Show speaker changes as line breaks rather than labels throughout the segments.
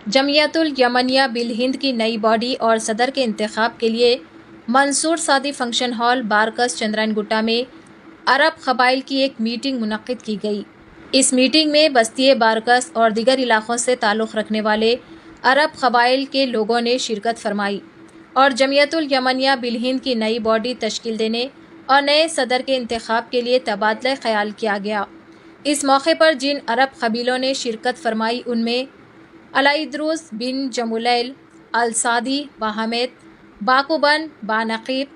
जमियतुल यमनिया bill Hind की नई body और सदर के इंतखाब के लिए मंसूर सादी फंक्शन हॉल बारकस चंद्रायन गुट्टा में अरब कबाइल की एक मीटिंग मुनक्किद की गई। इस मीटिंग में बस्ती बारकस और दीगर इलाक़ों से ताल्लुक़ रखने वाले अरब कबाइल के लोगों ने शिरकत फरमाई और जमियतुल यमनिया बिल हिंद की नई बॉडी तश्कील देने और नए सदर के इंतखाब के लिए तबादला ख्याल किया गया। इस मौके पर जिन अरब कबीलों ने शिरकत फरमाई उनमें अलाइद्रुस बिन जमुलैल अल सादी बाहमेद, बाकुबन बानकीब,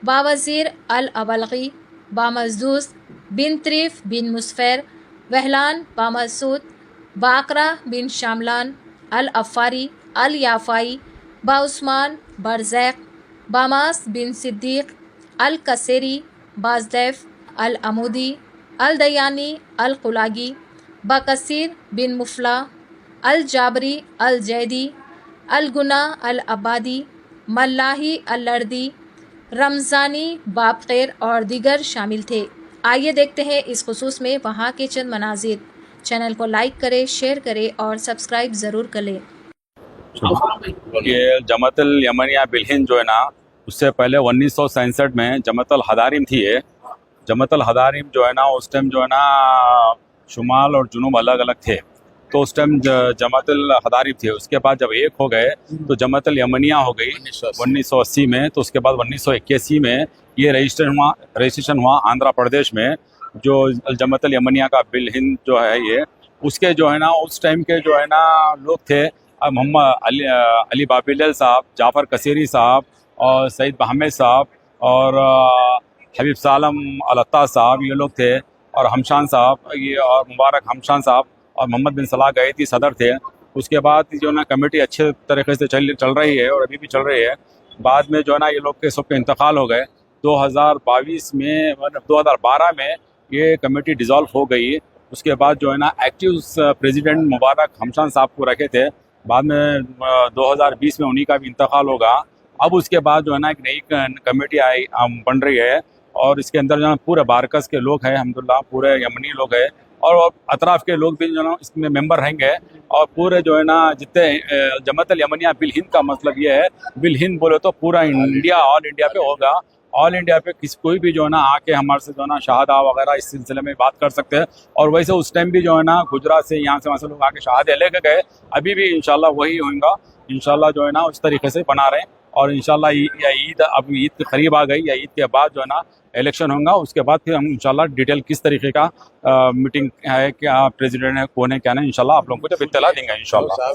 बावज़ीर अल अवलगी, बामजदूस बिन त्रिफ बिन मुसफर, वहलान बामसूद, बाकरा बिन शामलान, अल अफ़ारी, अल याफ़ाई, बाउस्मान बरज़ैक, बामास बिन सिद्दीक़, अल कसेरी, बाज़दैफ, अल अमूदी, अल दयानी, अल कुलागी, बाकसीर बिन मुफला, अल जाबरी, अल जैदी, अल गुना, अल अब्बादी, मल्लाही, अल लर्दी, रमज़ानी, बाबक़ैर और दीगर शामिल थे। आइए देखते हैं इस खुसूस में वहाँ के चंद मनाज़िर। चैनल को लाइक करें, शेयर करें और सब्सक्राइब ज़रूर करें।
ये जमातुल यमनिया बिल हिंद जो है ना, उससे पहले 1967 में जमातुल हदारिम थी। ये जमातुल हदारिम जो है ना, उस टाइम जो है ना शुमाल और जुनूब अलग अलग थे, तो उस टाइम जमातुल हदारिम थे। उसके बाद जब एक हो गए तो जमातुल यमनिया हो गई 1980 में। तो उसके बाद 1981 में ये रजिस्ट्रेशन हुआ आंध्र प्रदेश में, जो जमातुल यमनिया का बिल हिंद जो है ये। उसके जो है ना उस टाइम के जो है ना लोग थे मोहम्मद अली बाबिल साहब, जाफ़र कसेरी साहब और सईद अहमद साहब और हबीब सालम अलत्ता साहब, ये लोग थे। और हमशान साहब ये और मुबारक हमशान साहब और मोहम्मद बिन सलाह गैती सदर थे। उसके बाद जो ना कमेटी अच्छे तरीके से चल रही है और अभी भी चल रही है। बाद में जो है ना ये लोग के सबके इंतकाल हो गए 2012 में ये कमेटी डिज़ोल्व हो गई। उसके बाद जो है ना एक्टिव प्रेसिडेंट मुबारक हमशान साहब को रखे थे। बाद में 2020 में उन्हीं का भी इंतकाल होगा। अब उसके बाद जो है ना एक नई कमेटी बन रही है और इसके अंदर जो है पूरे बारकस के लोग हैं, अल्हम्दुलिल्लाह पूरे यमनी लोग हैं और अतराफ़ के लोग भी जो है इसमें मेंबर रहेंगे। और पूरे जो है ना जितने जमातुल यमनिया बिल हिंद का मतलब ये है, बिल हिंद बोले तो पूरा इंडिया ऑल इंडिया पे होगा। ऑल इंडिया पे कोई भी जो है ना आके हमारे से जो है ना शहादा वगैरह इस सिलसिले में बात कर सकते हैं। और वैसे उस टाइम भी जो है ना गुजरात से यहाँ से वहाँ से लोग आके शहादे लेके गए। अभी भी इंशाल्लाह वही होगा। इंशाल्लाह जो है ना उस तरीके से बना रहे हैं। और इंशाल्लाह ईद अब ईद करीब आ गई, या ईद के बाद जो है ना इलेक्शन होगा। उसके बाद फिर हम इंशाल्लाह डिटेल किस तरीके का मीटिंग है, क्या प्रेसिडेंट है, कौन है क्या नहीं, इंशाल्लाह आप लोगों को जब इत्तला देंगे इंशाल्लाह।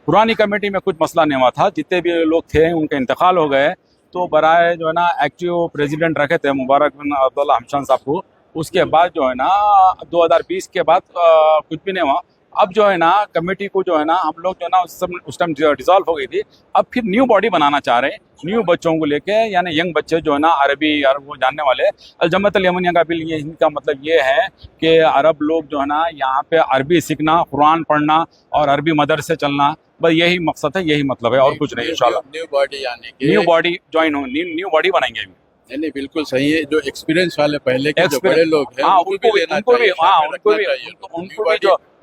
पुरानी कमेटी में कुछ मसला नहीं हुआ था, जितने भी लोग थे उनके इंतकाल हो गए। तो बराए जो है ना एक्टिव प्रेसिडेंट रखे थे मुबारक बिन अब्दुल्ला हमशान साहब को। उसके बाद जो है ना 2020 के बाद कुछ भी नहीं हुआ। अब जो है ना कमेटी को जो है ना हम लोग जो है ना उस टाइम डिसॉल्व हो गई थी। अब फिर न्यू बॉडी बनाना चाह रहे हैं, न्यू बच्चों को लेके, यानी यंग बच्चे जो है ना अरबी वो जानने वाले। जमातुल यमनिया का बिल ये इनका मतलब ये है कि अरब लोग जो है ना यहाँ पे अरबी सीखना, कुरान पढ़ना और अरबी मदरसे चलना, बस यही मकसद है, यही मतलब है और कुछ नहीं। इंशाल्लाह
न्यू बॉडी यानी कि
न्यू बॉडी ज्वाइन हो, न्यू बॉडी बनाएंगे।
नहीं बिल्कुल सही है। जो एक्सपीरियंस वाले पहले के जो बड़े लोग हैं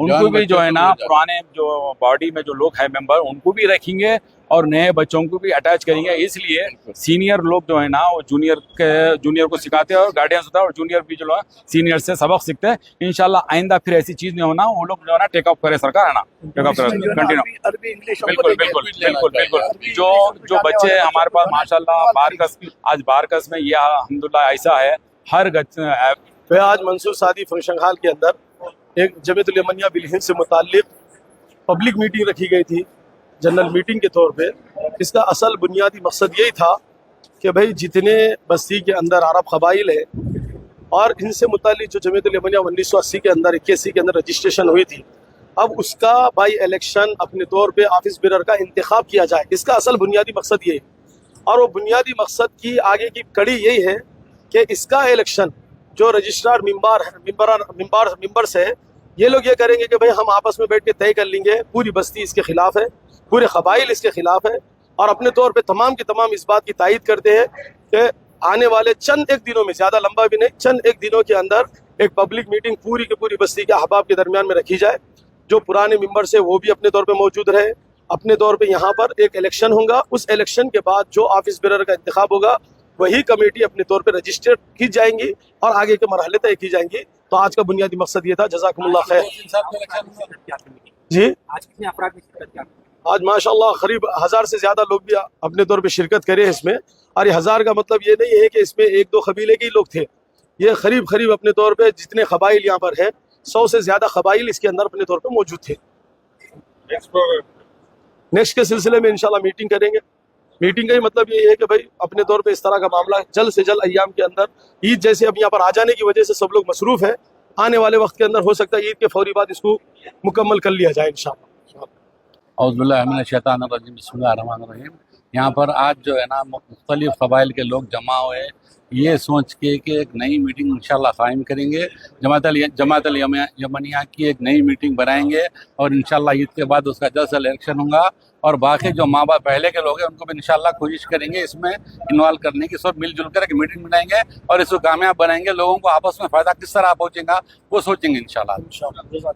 उनको भी जो है ना पुराने जो बॉडी में जो लोग हैं मेंबर, उनको भी रखेंगे और नए बच्चों को भी अटैच करेंगे। इसलिए सीनियर लोग जो है ना वो जूनियर को सिखाते हैं और गाइडेंस होता है, और जूनियर भी जो है सीनियर से सबक सीखते हैं। इंशाल्लाह आइंदा फिर ऐसी चीज नहीं होना, वो लोग जो है ना टेक ऑफ करे, सरकार है ना टेक ऑफ करे, कंटिन्यू। बिल्कुल जो बच्चे हमारे पास माशाल्लाह बारकस में ये अल्हम्दुलिल्लाह ऐसा है हर
तो आज मंसूर सादी फंक्शन हॉल के अंदर एक जमियतुल यमनिया बिल हिंद से मुताल्लिक पब्लिक मीटिंग रखी गई थी, जनरल मीटिंग के तौर पे। इसका असल बुनियादी मकसद यही था कि भाई जितने बस्ती के अंदर अरब कबाइल है और इनसे मुताल्लिक जो जमियतुल यमनिया 1980 के अंदर 81 के अंदर रजिस्ट्रेशन हुई थी, अब उसका बाई इलेक्शन अपने तौर पे ऑफिस बेरर का इंतखाब किया जाए। इसका असल बुनियादी मकसद ये है। और वो बुनियादी मकसद की आगे की कड़ी यही है कि इसका इलेक्शन जो रजिस्ट्रार मेंबर्स है, ये लोग ये करेंगे कि भाई हम आपस में बैठ के तय कर लेंगे, पूरी बस्ती इसके खिलाफ है, पूरे कबाइल इसके खिलाफ है, और अपने तौर पे तमाम की तमाम इस बात की तायीद करते हैं कि आने वाले चंद एक दिनों में, ज़्यादा लंबा भी नहीं, चंद एक दिनों के अंदर एक पब्लिक मीटिंग पूरी की पूरी बस्ती के अहबाब के दरमियान में रखी जाए जो पुराने मेंबर्स है वो भी अपने तौर पे मौजूद रहे। अपने तौर पे यहाँ पर एक इलेक्शन होगा, उस इलेक्शन के बाद जो ऑफिस बेरर का इंतखाब होगा वही कमेटी अपने तौर पे रजिस्टर की जाएंगी और आगे के मरहले तय की जाएंगी। तो आज का बुनियादी मकसद ये था। जज़ाकुमुल्लाह खैर। जी
आज कितने अफराद ने शिरकत किया?
आज माशाल्लाह करीब 1000 से ज्यादा लोग भी अपने तौर पे शिरकत करे हैं इसमें। और ये 1000 का मतलब ये नहीं है कि इसमें एक दो कबीले के ही लोग थे, ये करीब अपने तौर पे जितने कबाइल यहाँ पर है 100 से ज्यादा कबाइल इसके अंदर अपने तौर पे मौजूद थे। नेक्स्ट के सिलसिले में इंशाल्लाह मीटिंग करेंगे। मीटिंग का ही मतलब ये है कि भाई अपने तौर पे इस तरह का मामला जल्द से जल्द अय्याम के अंदर, ईद जैसे अब यहाँ पर आ जाने की वजह से सब लोग मसरूफ है, आने वाले वक्त के अंदर हो सकता है ईद के फौरी बाद इसको मुकम्मल कर लिया जाए इंशाल्लाह।
औज़ुबिल्लाहि बिस्मिल्लाहिर्रहमानिर्रहीम। यहाँ पर आज जो है ना मुख्तलिफ क़बाइल के लोग जमा हुए ये सोच के कि एक नई मीटिंग इंशाल्लाह क़ायम करेंगे, जमात यमनिया की एक नई मीटिंग बनाएंगे और इंशाल्लाह ईद के बाद उसका जल्द से इलेक्शन होगा। और बाकी जो माँ बाप पहले के लोग हैं उनको भी इंशाल्लाह कोशिश करेंगे इसमें इन्वॉल्व करने की, सब मिलजुल कर एक मीटिंग बनाएंगे और इसको कामयाब बनाएंगे। लोगों को आपस में फ़ायदा किस तरह पहुँचेगा वो सोचेंगे इंशाल्लाह।